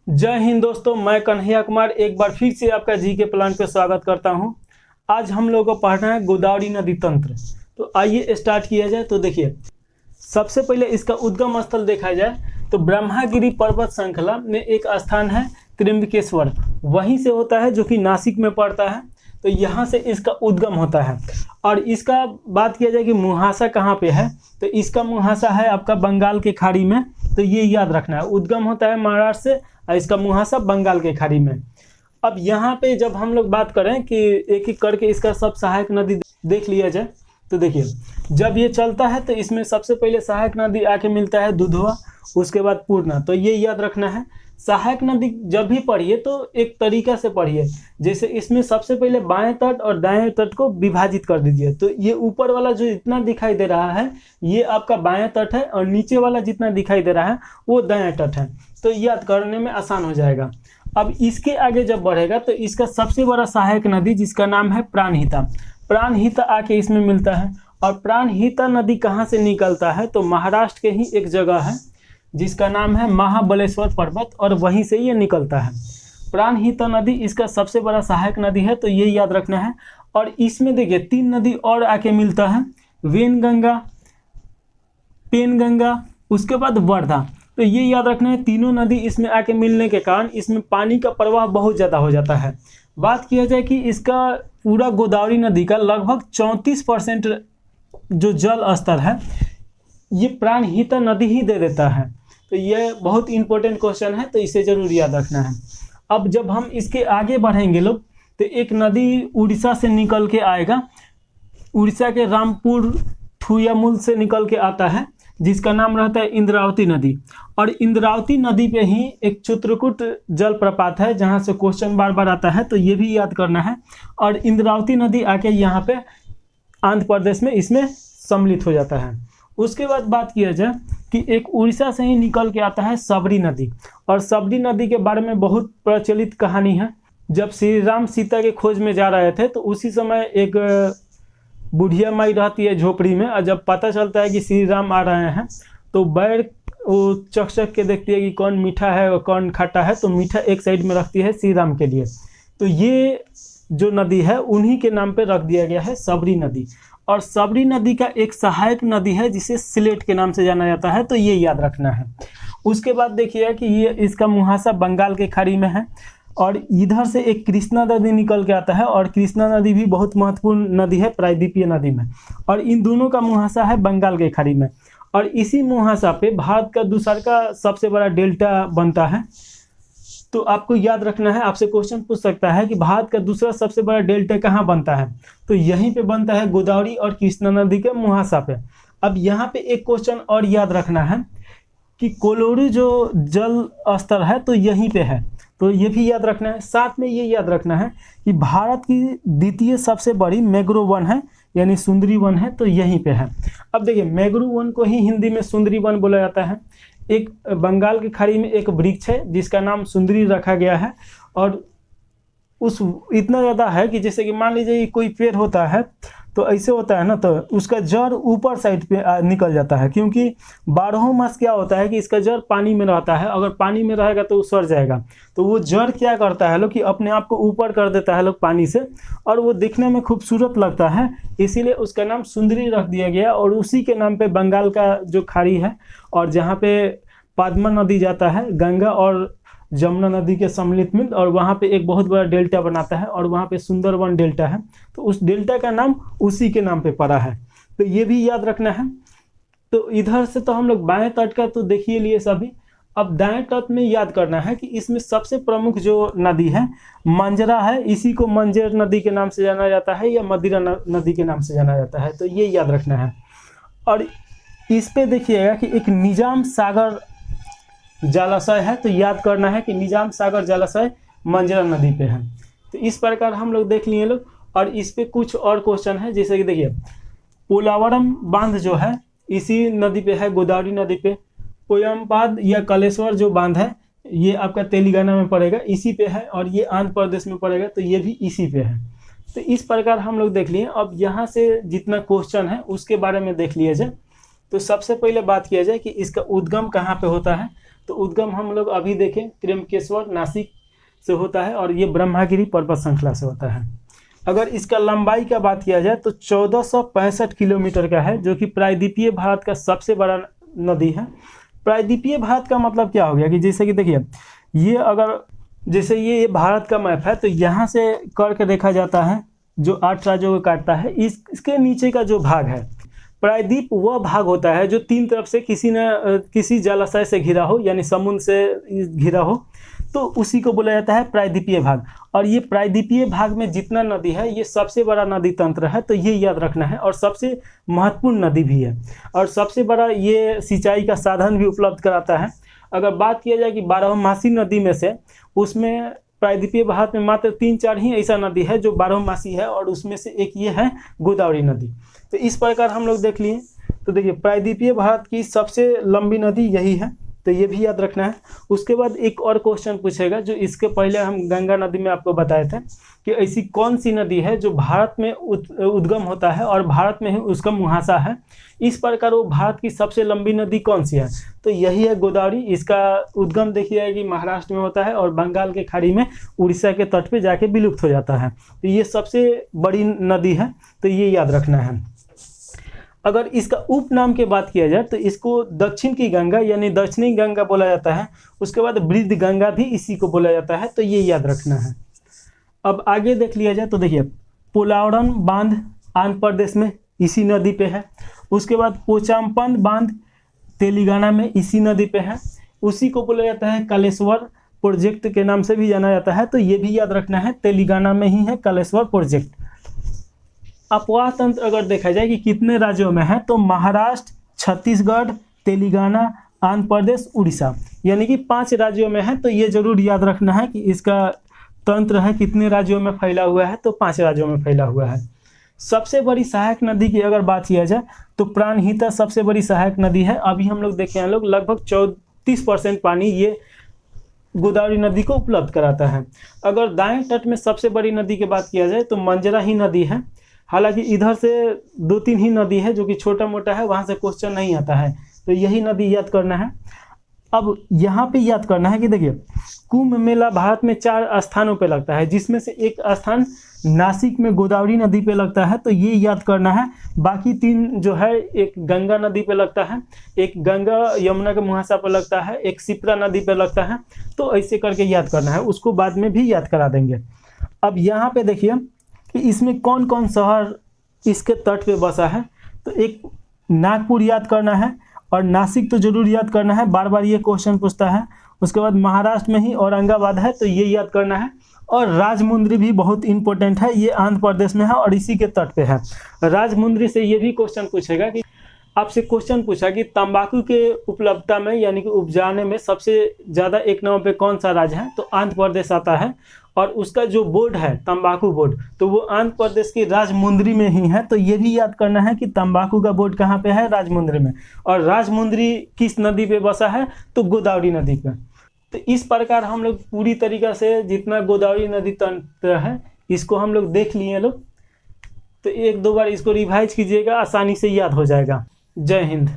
जय हिंद दोस्तों, मैं कन्हैया कुमार एक बार फिर से आपका जी के प्लान पे स्वागत करता हूं। आज हम लोगों को पढ़ना है गोदावरी नदी तंत्र। तो आइए स्टार्ट किया जाए। तो देखिए, सबसे पहले इसका उद्गम स्थल देखा जाए तो ब्रह्मागिरी पर्वत श्रृंखला में एक स्थान है त्र्यंबकेश्वर, वहीं से होता है जो कि नासिक में पड़ता है। तो यहाँ से इसका उद्गम होता है। और इसका बात किया जाए कि मुहासा कहाँ पे है, तो इसका मुहासा है आपका बंगाल के खाड़ी में। तो ये याद रखना है, उद्गम होता है महाराष्ट्र से और इसका मुहासा बंगाल के खाड़ी में। अब यहाँ पे जब हम लोग बात करें कि एक एक करके इसका सब सहायक नदी देख लिया जाए, तो देखिए जब ये चलता है तो इसमें सबसे पहले सहायक नदी आके मिलता है दुधवा, उसके बाद पूर्णा। तो ये याद रखना है। सहायक नदी जब भी पढ़िए तो एक तरीका से पढ़िए, जैसे इसमें सबसे पहले बाएं तट और दाएं तट को विभाजित कर दीजिए। तो ये ऊपर वाला जो इतना दिखाई दे रहा है ये आपका बाएं तट है और नीचे वाला जितना दिखाई दे रहा है वो दाएं तट है। तो याद करने में आसान हो जाएगा। अब इसके आगे जब बढ़ेगा तो इसका सबसे बड़ा सहायक नदी जिसका नाम है प्राणहिता, प्राणहिता आके इसमें मिलता है। और प्राणहिता नदी कहाँ से निकलता है, तो महाराष्ट्र के ही एक जगह है जिसका नाम है महाबलेश्वर पर्वत, और वहीं से ये निकलता है। प्राणहिता नदी इसका सबसे बड़ा सहायक नदी है, तो ये याद रखना है। और इसमें देखिए 3 नदी और आके मिलता है, वेनगंगा, पेनगंगा, उसके बाद वर्धा। तो ये याद रखना है, तीनों नदी इसमें आके मिलने के कारण इसमें पानी का प्रवाह बहुत ज़्यादा हो जाता है। बात किया जाए कि इसका पूरा गोदावरी नदी का लगभग 34% जो जल स्तर है ये प्राणहिता नदी ही दे देता है। तो ये बहुत इंपॉर्टेंट क्वेश्चन है, तो इसे जरूर याद रखना है। अब जब हम इसके आगे बढ़ेंगे लोग, तो एक नदी उड़ीसा से निकल के आएगा, उड़ीसा के रामपुर थुयामुल से निकल के आता है जिसका नाम रहता है इंद्रावती नदी। और इंद्रावती नदी पे ही एक चित्रकूट जलप्रपात है जहाँ से क्वेश्चन बार बार आता है, तो ये भी याद करना है। और इंद्रावती नदी आके यहाँ पे आंध्र प्रदेश में इसमें सम्मिलित हो जाता है। उसके बाद बात किया जाए कि एक उड़ीसा से ही निकल के आता है सबरी नदी। और सबरी नदी के बारे में बहुत प्रचलित कहानी है। जब श्री राम सीता के खोज में जा रहे थे तो उसी समय एक बुढ़िया माई रहती है झोपड़ी में, और जब पता चलता है कि श्री राम आ रहे हैं तो बैर वो चख चख के देखती है कि कौन मीठा है और कौन खट्टा है, तो मीठा एक साइड में रखती है श्री राम के लिए। तो ये जो नदी है उन्हीं के नाम पे रख दिया गया है सबरी नदी। और सबरी नदी का एक सहायक नदी है जिसे सिलेट के नाम से जाना जाता है, तो ये याद रखना है। उसके बाद देखिए कि ये इसका मुहासा बंगाल के खाड़ी में है, और इधर से एक कृष्णा नदी निकल के आता है, और कृष्णा नदी भी बहुत महत्वपूर्ण नदी है प्रायद्वीपीय नदी में, और इन दोनों का मुहासा है बंगाल के खाड़ी में। और इसी मुहासा पे भारत का दूसरा का सबसे बड़ा डेल्टा बनता है। तो आपको याद रखना है, आपसे क्वेश्चन पूछ सकता है कि भारत का दूसरा सबसे बड़ा डेल्टा कहाँ बनता है, तो यहीं पे बनता है गोदावरी और कृष्णा नदी के मुहासा पे। अब यहाँ पे एक क्वेश्चन और याद रखना है कि कोलोरू जो जल स्तर है तो यहीं पे है, तो ये भी याद रखना है। साथ में ये याद रखना है कि भारत की द्वितीय सबसे बड़ी मैंग्रोव वन है, यानी सुंदरी वन है, तो यहीं पे है। अब देखिए मैंग्रोव वन को ही हिंदी में सुंदरी वन बोला जाता है। एक बंगाल की खाड़ी में एक वृक्ष है जिसका नाम सुंदरी रखा गया है, और उस इतना ज़्यादा है कि जैसे कि मान लीजिए कोई पेड़ होता है तो ऐसे होता है ना, तो उसका जड़ ऊपर साइड पे निकल जाता है, क्योंकि 12 मास क्या होता है कि इसका जड़ पानी में रहता है। अगर पानी में रहेगा तो वो सड़ जाएगा, तो वो जड़ क्या करता है लोग कि अपने आप को ऊपर कर देता है लोग पानी से, और वो दिखने में खूबसूरत लगता है, इसीलिए उसका नाम सुंदरी रख दिया गया। और उसी के नाम पे बंगाल का जो खाड़ी है और जहाँ पे पद्मा नदी जाता है, गंगा और जमुना नदी के सम्मिलित मिल, और वहाँ पे एक बहुत बड़ा डेल्टा बनाता है, और वहाँ पे सुंदरवन डेल्टा है, तो उस डेल्टा का नाम उसी के नाम पे पड़ा है। तो ये भी याद रखना है। तो इधर से तो हम लोग बाएं तट का तो देखिए लिए सभी। अब दाएं तट में याद करना है कि इसमें सबसे प्रमुख जो नदी है मंजरा है, इसी को मंजेर नदी के नाम से जाना जाता है या मदिरा नदी के नाम से जाना जाता है, तो ये याद रखना है। और इस पे देखिएगा कि एक निजाम सागर जलाशय है, तो याद करना है कि निजाम सागर जलाशय मंजरा नदी पे है। तो इस प्रकार हम लोग देख लिए लोग। और इस पे कुछ और क्वेश्चन है, जैसे कि देखिए पोलावरम बांध जो है इसी नदी पे है, गोदावरी नदी पे। पोयमपाद या कलेश्वर जो बांध है ये आपका तेलंगाना में पड़ेगा, इसी पे है, और ये आंध्र प्रदेश में पड़ेगा, तो ये भी इसी पे है। तो इस प्रकार हम लोग देख लिए। अब यहाँ से जितना क्वेश्चन है उसके बारे में देख लिया जाए। तो सबसे पहले बात किया जाए कि इसका उद्गम कहाँ पे होता है, तो उद्गम हम लोग अभी देखें त्र्यंबकेश्वर नासिक से होता है और ये ब्रह्मागिरी पर्वत श्रृंखला से होता है। अगर इसका लंबाई का बात किया जाए तो 1465 किलोमीटर का है, जो कि प्रायद्वीपीय भारत का सबसे बड़ा नदी है। प्रायद्वीपीय भारत का मतलब क्या हो गया कि जैसे कि देखिए, ये अगर जैसे ये भारत का मैप है तो यहाँ से करके देखा जाता है जो 8 राज्यों को काटता है। इसके नीचे का जो भाग है प्रायद्वीप, वह भाग होता है जो 3 तरफ से किसी जलाशय से घिरा हो, यानी समुद्र से घिरा हो, तो उसी को बोला जाता है प्रायद्वीपीय भाग। और ये प्रायद्वीपीय भाग में जितना नदी है ये सबसे बड़ा नदी तंत्र है, तो ये याद रखना है, और सबसे महत्वपूर्ण नदी भी है, और सबसे बड़ा ये सिंचाई का साधन भी उपलब्ध कराता है। अगर बात किया जाए कि 12मासी नदी में से, उसमें प्रायद्वीपीय भारत में मात्र 3-4 ही ऐसा नदी है जो 12मासी है, और उसमें से एक ये है गोदावरी नदी। तो इस प्रकार हम लोग देख लिए। तो देखिए, प्रायद्वीपीय भारत की सबसे लंबी नदी यही है, तो ये भी याद रखना है। उसके बाद एक और क्वेश्चन पूछेगा, जो इसके पहले हम गंगा नदी में आपको बताए थे कि ऐसी कौन सी नदी है जो भारत में उद्गम होता है और भारत में ही उसका मुहासा है। इस प्रकार वो भारत की सबसे लंबी नदी कौन सी है, तो यही है गोदावरी। इसका उद्गम देखिए कि महाराष्ट्र में होता है और बंगाल के खाड़ी में उड़ीसा के तट पे जाके विलुप्त हो जाता है। तो ये सबसे बड़ी नदी है, तो ये याद रखना है। अगर इसका उपनाम की बात किया जाए तो इसको दक्षिण की गंगा यानी दक्षिणी गंगा बोला जाता है। उसके बाद वृद्ध गंगा भी इसी को बोला जाता है, तो ये याद रखना है। अब आगे देख लिया जाए तो देखिए, पोलावरम बांध आंध्र प्रदेश में इसी नदी पे है। उसके बाद पोचामपन बांध तेलंगाना में इसी नदी पे है। उसी को बोला जाता है कालेश्वर प्रोजेक्ट के नाम से भी जाना जाता है, तो ये भी याद रखना है, तेलंगाना में ही है कालेश्वर प्रोजेक्ट। अपवाह तंत्र अगर देखा जाए कि कितने राज्यों में है, तो महाराष्ट्र, छत्तीसगढ़, तेलंगाना, आंध्र प्रदेश, उड़ीसा, यानी कि 5 राज्यों में है। तो ये जरूर याद रखना है कि इसका तंत्र है कितने राज्यों में फैला हुआ है, तो 5 राज्यों में फैला हुआ है। सबसे बड़ी सहायक नदी की अगर बात किया जाए तो प्राणहिता सबसे बड़ी सहायक नदी है। अभी हम लोग देखे हैं लोग, लगभग 34% पानी ये गोदावरी नदी को उपलब्ध कराता है। अगर दाएं तट में सबसे बड़ी नदी की बात किया जाए तो मंजरा ही नदी है। हालांकि इधर से 2-3 ही नदी है जो कि छोटा मोटा है, वहाँ से क्वेश्चन नहीं आता है, तो यही नदी याद करना है। अब यहाँ पे याद करना है कि देखिए, कुंभ मेला भारत में 4 स्थानों पे लगता है, जिसमें से एक स्थान नासिक में गोदावरी नदी पे लगता है, तो ये याद करना है। बाकी 3 जो है, एक गंगा नदी पे लगता है, एक गंगा यमुना के मुहासा पे लगता है, एक शिप्रा नदी पे लगता है, तो ऐसे करके याद करना है, उसको बाद में भी याद करा देंगे। अब यहाँ पे देखिए कि इसमें कौन कौन शहर इसके तट पे बसा है, तो एक नागपुर याद करना है, और नासिक तो जरूर याद करना है, बार बार ये क्वेश्चन पूछता है। उसके बाद महाराष्ट्र में ही औरंगाबाद है, तो ये याद करना है। और राजमुंद्री भी बहुत इंपॉर्टेंट है, ये आंध्र प्रदेश में है और इसी के तट पे है। राजमुंद्री से ये भी क्वेश्चन पूछेगा कि आपसे क्वेश्चन पूछा कि तंबाकू के उपलब्धता में यानी कि उपजाने में सबसे ज़्यादा 1 नंबर पे कौन सा राज्य है, तो आंध्र प्रदेश आता है। और उसका जो बोर्ड है तंबाकू बोर्ड, तो वो आंध्र प्रदेश की राजमुंद्री में ही है, तो ये भी याद करना है कि तंबाकू का बोर्ड कहाँ पे है, राजमुंद्री में। और राजमुंद्री किस नदी पे बसा है, तो गोदावरी नदी पे। तो इस प्रकार हम लोग पूरी तरीक़ा से जितना गोदावरी नदी तंत्र है इसको हम लोग देख लिए लोग। तो 1-2 बार इसको रिवाइज कीजिएगा, आसानी से याद हो जाएगा। जय हिंद।